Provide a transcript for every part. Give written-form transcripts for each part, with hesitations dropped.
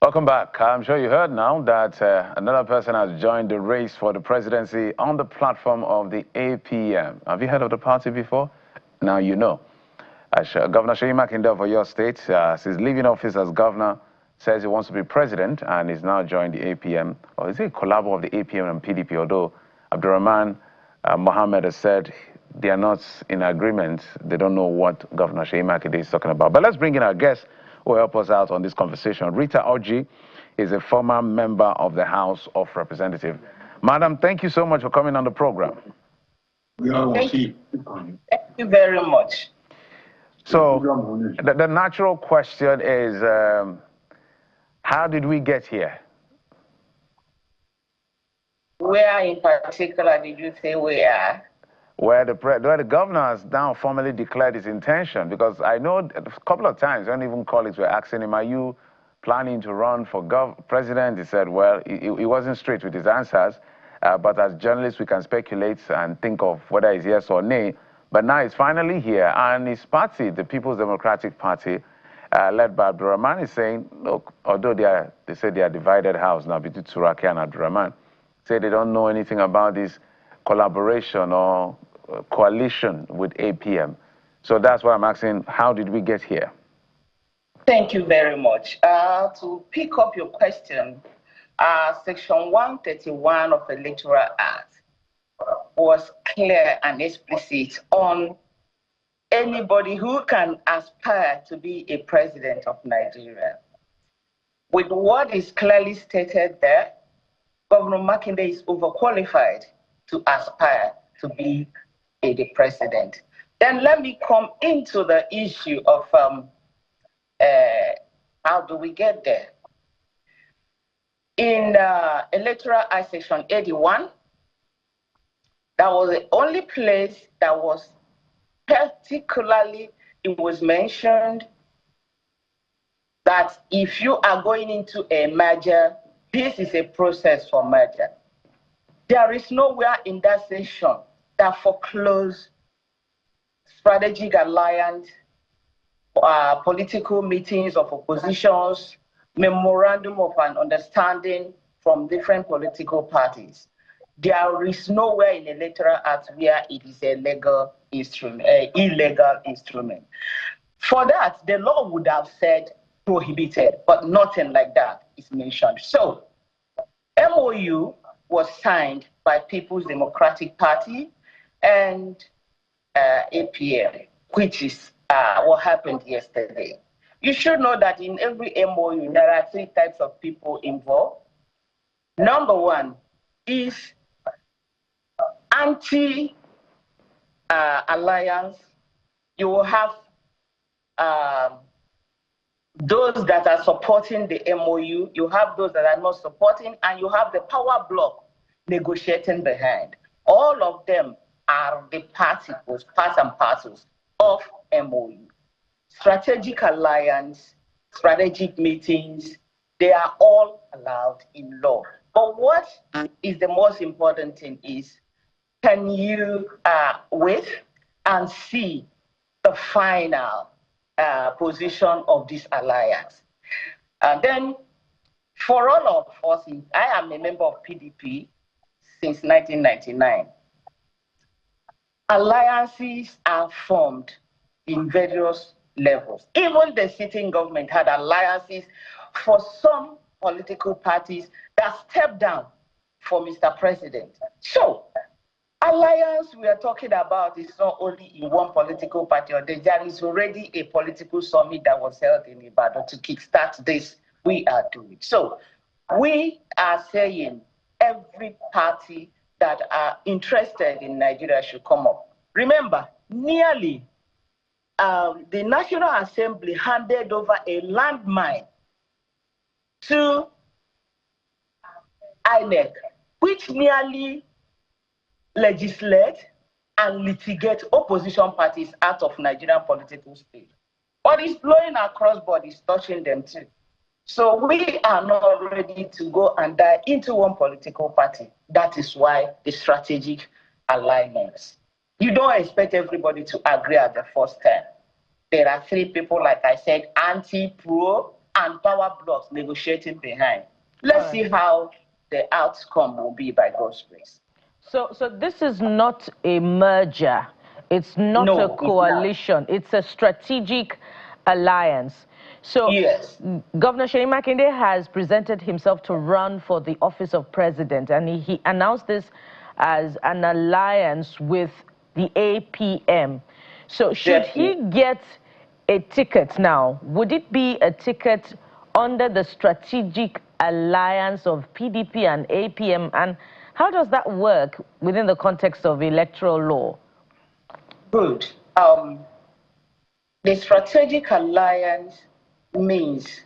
Welcome back. I'm sure you heard now that another person has joined the race for the presidency on the platform of the APM. Have you heard of the party before? Now you know. Governor Makinde of your state, since leaving office as governor, says he wants to be president and is now joined the APM. Or is it a collabo of the APM and PDP? Although Abdurrahman Mohammed has said they are not in agreement. They don't know what Governor Makinde is talking about. But let's bring in our guest who will help us out on this conversation. Rita Orji is a former member of the House of Representatives. Madam, thank you so much for coming on the program. Thank you very much. So, the natural question is, how did we get here? Where in particular did you say we are? Where the governor has now formally declared his intention, because I know a couple of times when even colleagues were asking him, are you planning to run for president? He said, well, he wasn't straight with his answers, but as journalists we can speculate and think of whether it's yes or nay. But now he's finally here, and his party, the People's Democratic Party, led by Abdurrahman, is saying, look, although they say they are divided house now between Turaki and Abdurrahman, say they don't know anything about this collaboration or coalition with APM. So that's why I'm asking, how did we get here? Thank you very much. To pick up your question, Section 131 of the Electoral Act was clear and explicit on anybody who can aspire to be a president of Nigeria. With what is clearly stated there, Governor Makinde is overqualified to aspire to be the president. Then let me come into the issue of how do we get there. In Electoral Act Section 81, that was the only place that was particularly, it was mentioned that if you are going into a merger, this is a process for merger. There is nowhere in that section that foreclose strategic alliance, political meetings of oppositions, memorandum of an understanding from different political parties. There is nowhere in the Electoral Act where it is a legal instrument, illegal instrument. For that, the law would have said prohibited, but nothing like that is mentioned. So, MOU was signed by People's Democratic Party and APM, which is what happened yesterday. You should know that in every MOU, there are three types of people involved. Number one is anti-alliance. You will have those that are supporting the MOU, you have those that are not supporting, and you have the power bloc negotiating behind. All of them are the particles, parts and parcels of MOU. Strategic alliance, strategic meetings, they are all allowed in law. But what is the most important thing is, can you wait and see the final position of this alliance? And then for all of us, I am a member of PDP since 1999. Alliances are formed in various levels. Even the sitting government had alliances for some political parties that stepped down for Mr. President. So, alliance we are talking about is not only in one political party, or there is already a political summit that was held in Ibadan to kickstart this we are doing. So, we are saying every party that are interested in Nigeria should come up. Remember, nearly the National Assembly handed over a landmine to INEC, which nearly legislate and litigate opposition parties out of Nigerian political space. But it's blowing across bodies, touching them too. So we are not ready to go and die into one political party. That is why the strategic alignments. You don't expect everybody to agree at the first time. There are three people, like I said, anti-pro, and power blocks negotiating behind. Let's see how the outcome will be by God's grace. So this is not a merger. It's not a coalition. It's a strategic alliance. So yes, Governor Makinde has presented himself to run for the office of president, and he announced this as an alliance with the APM. So should he get a ticket now, would it be a ticket under the strategic alliance of PDP and APM? And how does that work within the context of electoral law? Good. The strategic alliance means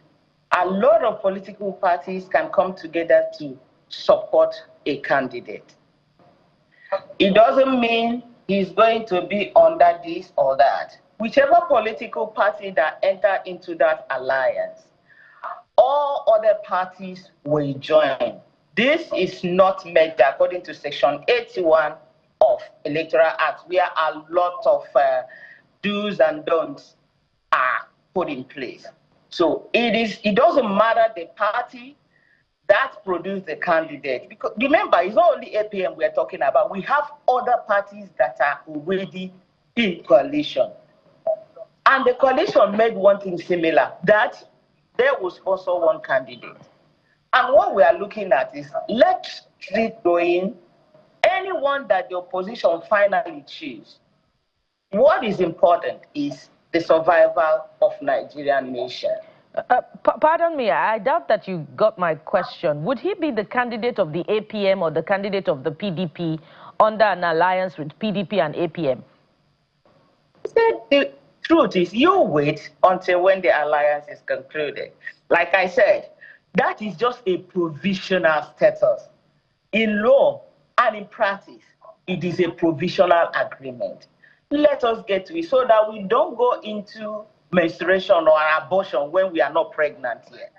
a lot of political parties can come together to support a candidate. It doesn't mean he's going to be under this or that. Whichever political party that enter into that alliance, all other parties will join. This is not measured according to Section 81 of Electoral Act, where a lot of do's and don'ts are put in place. So it doesn't matter the party that produced the candidate. Because remember, it's not only APM we're talking about. We have other parties that are already in coalition. And the coalition made one thing similar, that there was also one candidate. And what we are looking at is, let's keep going. Anyone that the opposition finally choose, what is important is the survival of Nigerian nation. Pardon me, I doubt that you got my question. Would he be the candidate of the APM or the candidate of the PDP under an alliance with PDP and APM? The truth is, you wait until when the alliance is concluded. Like I said, that is just a provisional status. In law and in practice, it is a provisional agreement. Let us get to it so that we don't go into menstruation or abortion when we are not pregnant yet.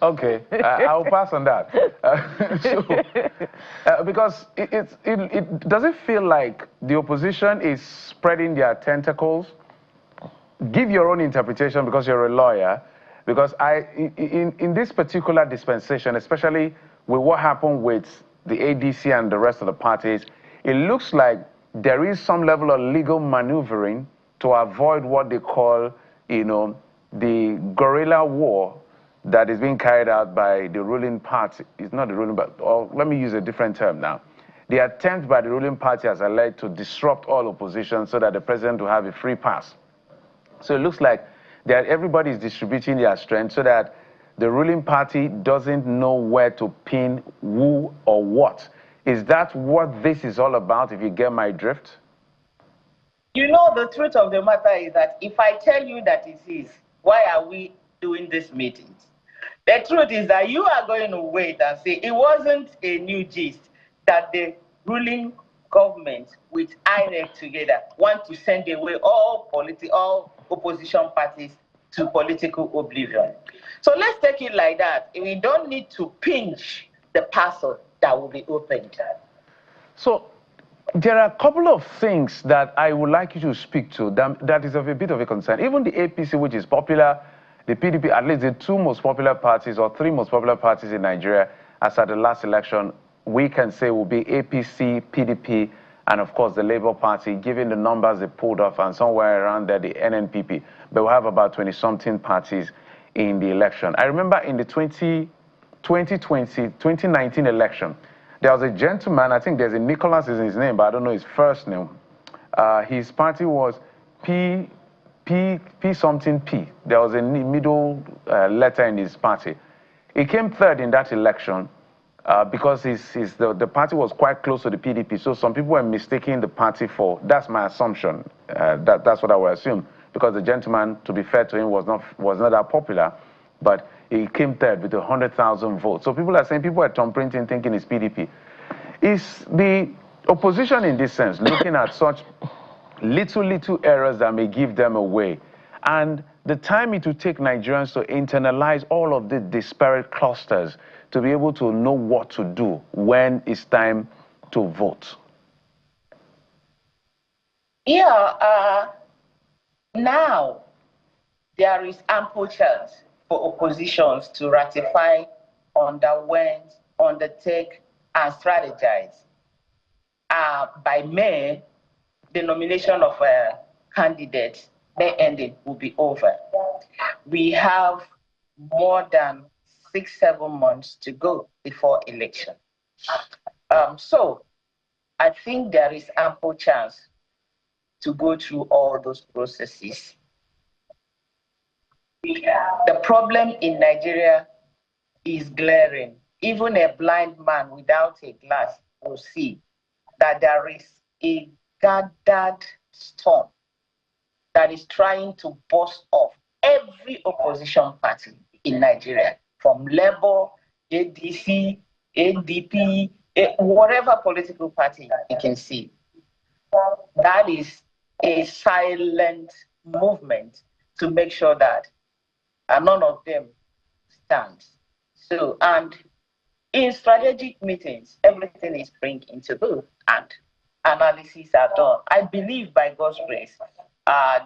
Okay, I'll pass on that. Because it doesn't feel like the opposition is spreading their tentacles. Give your own interpretation because you're a lawyer. Because in this particular dispensation, especially with what happened with the ADC and the rest of the parties, it looks like there is some level of legal maneuvering to avoid what they call, the guerrilla war that is being carried out by the ruling party. It's not the ruling, but let me use a different term now. The attempt by the ruling party has led to disrupt all opposition so that the president will have a free pass. So it looks like that everybody is distributing their strength so that the ruling party doesn't know where to pin who or what. Is that what this is all about, if you get my drift? The truth of the matter is that if I tell you that it is, why are we doing these meetings? The truth is that you are going to wait and say it wasn't a new gist that the ruling government with INEC together want to send away all opposition parties to political oblivion. So let's take it like that. We don't need to pinch the parcel that will be opened. So there are a couple of things that I would like you to speak to that is of a bit of a concern. Even the APC, which is popular, the PDP, at least the two most popular parties or three most popular parties in Nigeria, as at the last election, we can say will be APC, PDP, and of course the Labour Party, given the numbers they pulled off, and somewhere around there, the NNPP. But we have about 20-something parties in the election. I remember in the 2019 election, there was a gentleman, I think there's a Nicholas is his name, but I don't know his first name. His party was P something P. There was a middle letter in his party. He came third in that election because the party was quite close to the PDP. So some people were mistaking the party for, that's my assumption, that's what I would assume, because the gentleman, to be fair to him, was not that popular, but he came third with 100,000 votes. So people are saying, people are thumbprinting thinking it's PDP. Is the opposition in this sense looking at such little errors that may give them away, and the time it will take Nigerians to internalize all of the disparate clusters to be able to know what to do when it's time to vote? Yeah, now there is ample chance for oppositions to ratify, undertake, and strategize. By May, the nomination of candidates, May ending, will be over. We have more than 6-7 months to go before election. So I think there is ample chance to go through all those processes. The problem in Nigeria is glaring. Even a blind man without a glass will see that there is a gathered storm that is trying to burst off every opposition party in Nigeria, from Labour, ADC, ADP, whatever political party you can see. That is a silent movement to make sure that none of them stands. So, and in strategic meetings, everything is bring into view and analyses are done. I believe by God's grace,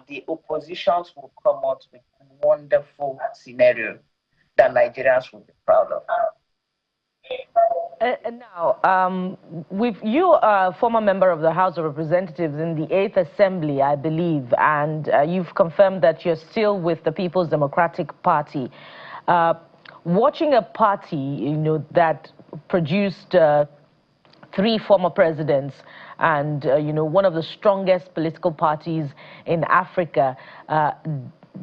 the oppositions will come out with a wonderful scenario that Nigerians will be proud of. Now, with you are a former member of the House of Representatives in the 8th Assembly, I believe, and you've confirmed that you're still with the People's Democratic Party. Watching a party, that produced 3 former presidents and, one of the strongest political parties in Africa,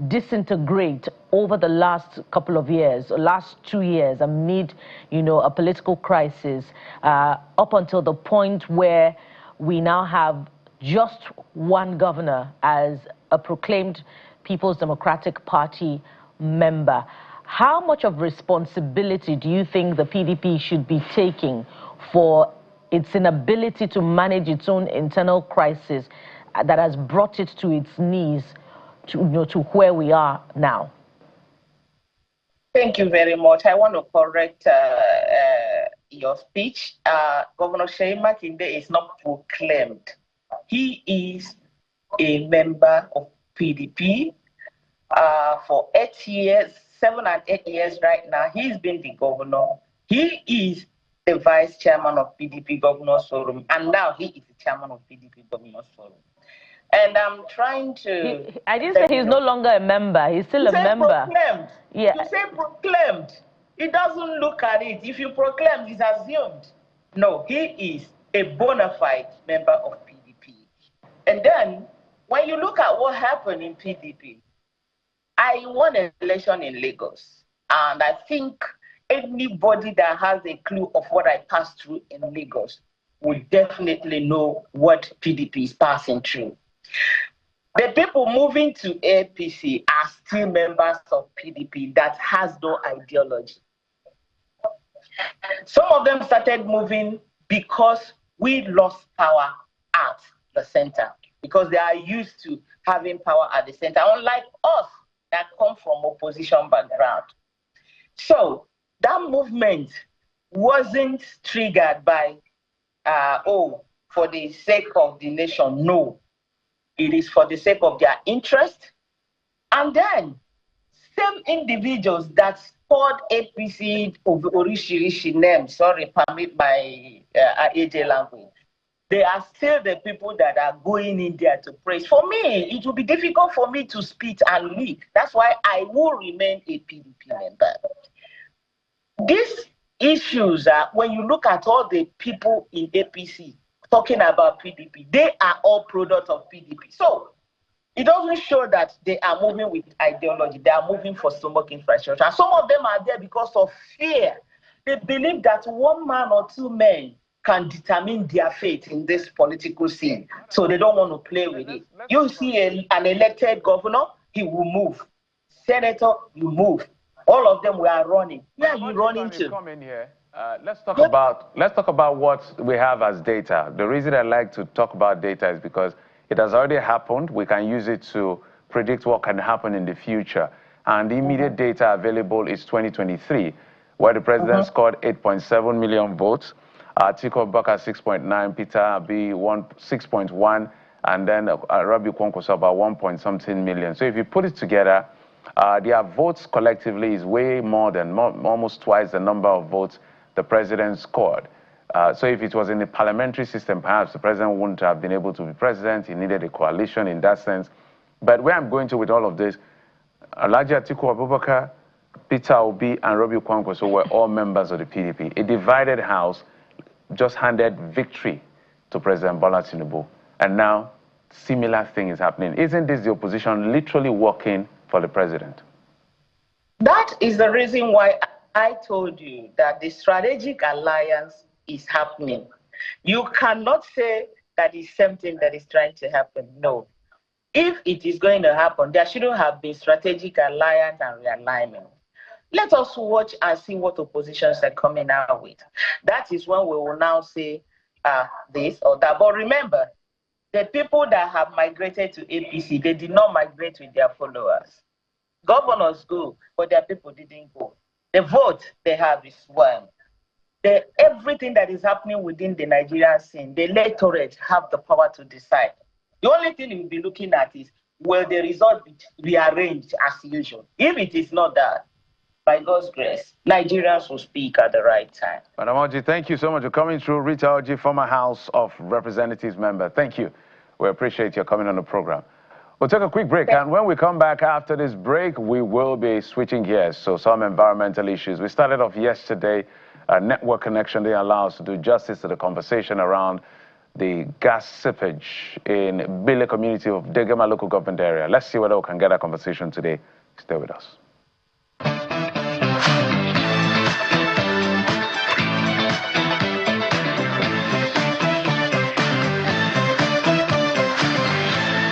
disintegrate over the last couple of years, last 2 years, amid, a political crisis, up until the point where we now have just one governor as a proclaimed People's Democratic Party member. How much of responsibility do you think the PDP should be taking for its inability to manage its own internal crisis that has brought it to its knees to where we are now? Thank you very much. I want to correct your speech. Governor Makinde is not proclaimed. He is a member of PDP for 8 years, 7 and 8 years right now. He's been the governor. He is the vice chairman of PDP Governors Forum, and now he is the chairman of PDP Governors Forum. And I'm trying to... I didn't say he's no longer a member. He's still a member. Proclaimed. Yeah. You say proclaimed. He doesn't look at it. If you proclaim, it's assumed. No, he is a bona fide member of PDP. And then, when you look at what happened in PDP, I won an election in Lagos. And I think anybody that has a clue of what I passed through in Lagos will definitely know what PDP is passing through. The people moving to APC are still members of PDP that has no ideology. Some of them started moving because we lost power at the center, because they are used to having power at the center, unlike us that come from opposition background. So that movement wasn't triggered by, for the sake of the nation. No. It is for the sake of their interest. And then, same individuals that scored APC of Orishirishi name, sorry, permit my AJ language, they are still the people that are going in there to praise. For me, it will be difficult for me to spit and leak. That's why I will remain a PDP member. These issues are, when you look at all the people in APC, talking about PDP, they are all products of PDP. So it doesn't show that they are moving with ideology. They are moving for stomach infrastructure. And some of them are there because of fear. They believe that one man or two men can determine their fate in this political scene. So they don't want to play with it. You see an elected governor, he will move. Senator, you move. All of them were running. Where are you running to? Come in here. Let's talk about what we have as data. The reason I like to talk about data is because it has already happened. We can use it to predict what can happen in the future. And the immediate data available is 2023, where the president scored 8.7 million votes, Atiku Abubakar 6.9, Peter Abi 6.1, and then Rabi Kwankwaso about 1 point something million. So if you put it together, Their votes collectively is way more than, almost twice the number of votes the president scored. So if it was in the parliamentary system, perhaps the president wouldn't have been able to be president. He needed a coalition in that sense. But where I'm going to with all of this, Alhaji Atiku Abubakar, Peter Obi, and Robbie Kwankwaso were all members of the PDP. A divided house just handed victory to President Bola Tinubu. And now, similar thing is happening. Isn't this the opposition literally working for the president? That is the reason why I told you that the strategic alliance is happening. You cannot say that is something that is trying to happen. No. If it is going to happen, there shouldn't have been strategic alliance and realignment. Let us watch and see what oppositions are coming out with. That is when we will now say this or that. But remember, the people that have migrated to APC, they did not migrate with their followers. Governors go, but their people didn't go. The vote they have is one. Everything that is happening within the Nigerian scene, the electorate have the power to decide. The only thing you'll be looking at is, will the result be rearranged as usual? If it is not that, by God's grace, Nigerians will speak at the right time. Madam Oji, thank you so much for coming through. Rita Oji, former House of Representatives member. Thank you. We appreciate your coming on the program. We'll take a quick break, and when we come back after this break, we will be switching gears. So some environmental issues. We started off yesterday, network connection. They allow us to do justice to the conversation around the gas seepage in Bile community of Degema local government area. Let's see whether we can get that conversation today. Stay with us.